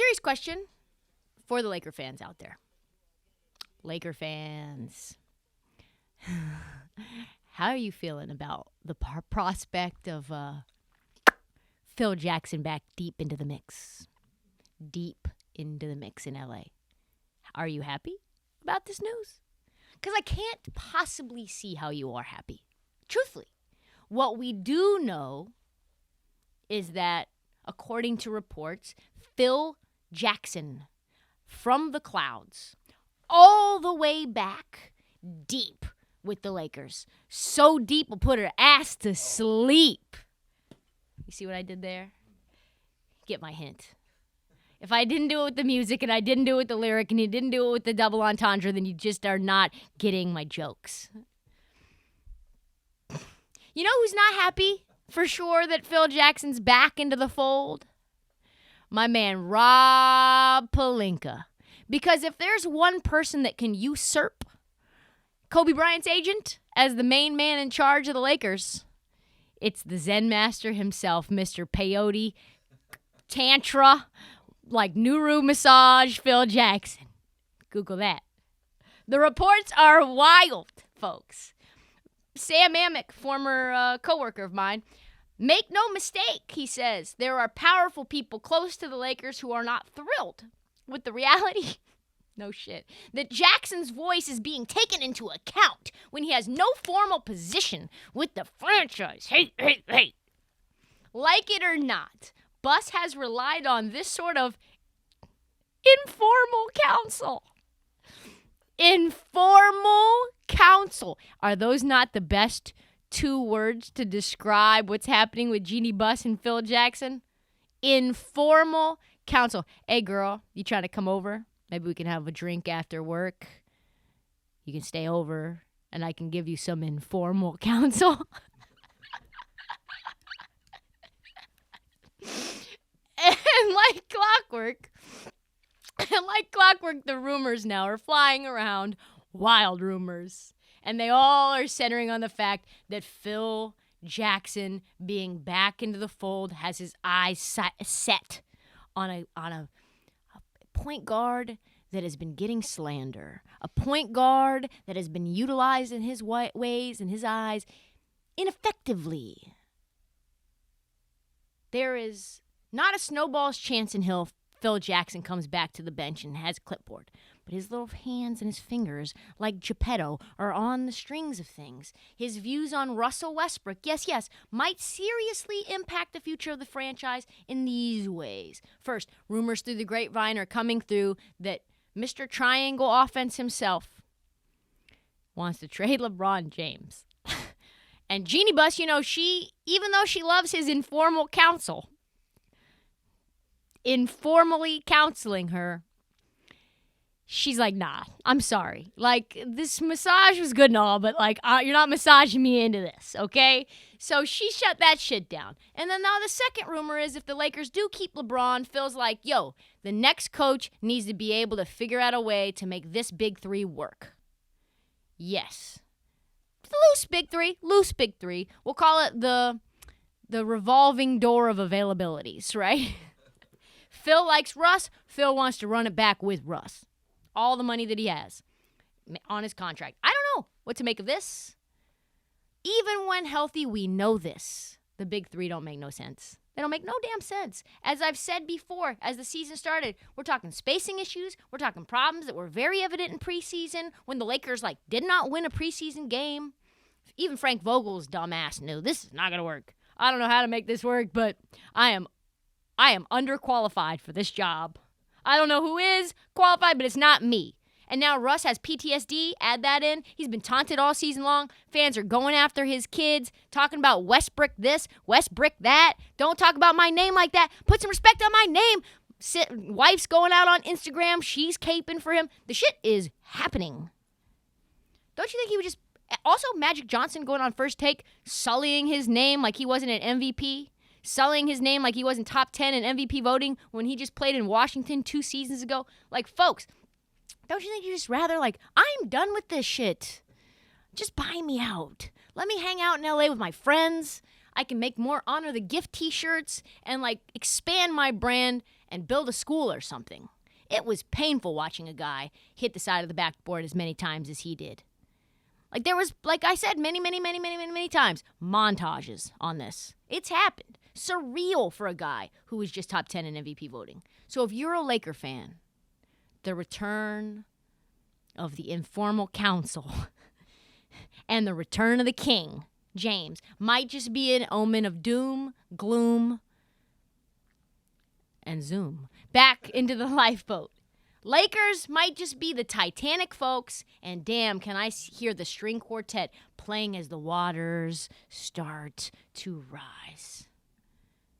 Serious question for the Laker fans out there. Laker fans, how are you feeling about the prospect of Phil Jackson back deep into the mix? Deep into the mix in LA. Are you happy about this news? Because I can't possibly see how you are happy. Truthfully, what we do know is that, according to reports, Phil Jackson from the clouds, all the way back deep with the Lakers. So deep will put her ass to sleep. You see what I did there? Get my hint. If I didn't do it with the music and I didn't do it with the lyric and you didn't do it with the double entendre, then you just are not getting my jokes. You know who's not happy for sure that Phil Jackson's back into the fold? My man Rob Pelinka. Because if there's one person that can usurp Kobe Bryant's agent as the main man in charge of the Lakers, it's the Zen master himself, Mr. Peyote Tantra, like Nuru Massage Phil Jackson. Google that. The reports are wild, folks. Sam Amick, former coworker of mine, make no mistake, he says, there are powerful people close to the Lakers who are not thrilled with the reality, no shit, that Jackson's voice is being taken into account when he has no formal position with the franchise. Hey. Like it or not, Bus has relied on this sort of informal counsel. Informal counsel. Are those not the best two words to describe what's happening with Jeannie Buss and Phil Jackson? Informal counsel. Hey, girl, you trying to come over? Maybe we can have a drink after work. You can stay over, and I can give you some informal counsel. And like clockwork, the rumors now are flying around, wild rumors. And they all are centering on the fact that Phil Jackson being back into the fold has his eyes set on a point guard that has been getting slander, a point guard that has been utilized in his ways, in his eyes, ineffectively. There is not a snowball's chance in hell Phil Jackson comes back to the bench and has a clipboard. But his little hands and his fingers, like Geppetto, are on the strings of things. His views on Russell Westbrook, yes, might seriously impact the future of the franchise in these ways. First, rumors through the grapevine are coming through that Mr. Triangle Offense himself wants to trade LeBron James. And Jeannie Buss, even though she loves his informal counsel, informally counseling her, she's like, nah, I'm sorry. Like, this massage was good and all, but, you're not massaging me into this, okay? So she shut that shit down. And then now the second rumor is if the Lakers do keep LeBron, Phil's like, yo, the next coach needs to be able to figure out a way to make this big three work. Yes. Loose big three. We'll call it the revolving door of availabilities, right? Phil likes Russ. Phil wants to run it back with Russ. All the money that he has on his contract. I don't know what to make of this. Even when healthy, we know this. The big three don't make no sense. They don't make no damn sense. As I've said before, as the season started, we're talking spacing issues. We're talking problems that were very evident in preseason when the Lakers, did not win a preseason game. Even Frank Vogel's dumbass knew this is not going to work. I don't know how to make this work, but I am underqualified for this job. I don't know who is qualified, but it's not me. And now Russ has PTSD. Add that in. He's been taunted all season long. Fans are going after his kids, talking about Westbrook this, Westbrook that. Don't talk about my name like that. Put some respect on my name. Wife's going out on Instagram. She's caping for him. The shit is happening. Don't you think he would just... Also, Magic Johnson going on First Take, sullying his name like he wasn't an MVP. Sullying his name like he wasn't top 10 in MVP voting when he just played in Washington 2 seasons ago. Folks, don't you think you just rather, I'm done with this shit. Just buy me out. Let me hang out in LA with my friends. I can make more Honor the Gift t-shirts and, expand my brand and build a school or something. It was painful watching a guy hit the side of the backboard as many times as he did. Like there was, like I said, many times, montages on this. It's happened. Surreal for a guy who was just top 10 in MVP voting. So if you're a Laker fan, the return of the informal council and the return of the king, James, might just be an omen of doom, gloom, and zoom back into the lifeboat. Lakers might just be the Titanic, folks, and damn, can I hear the string quartet playing as the waters start to rise.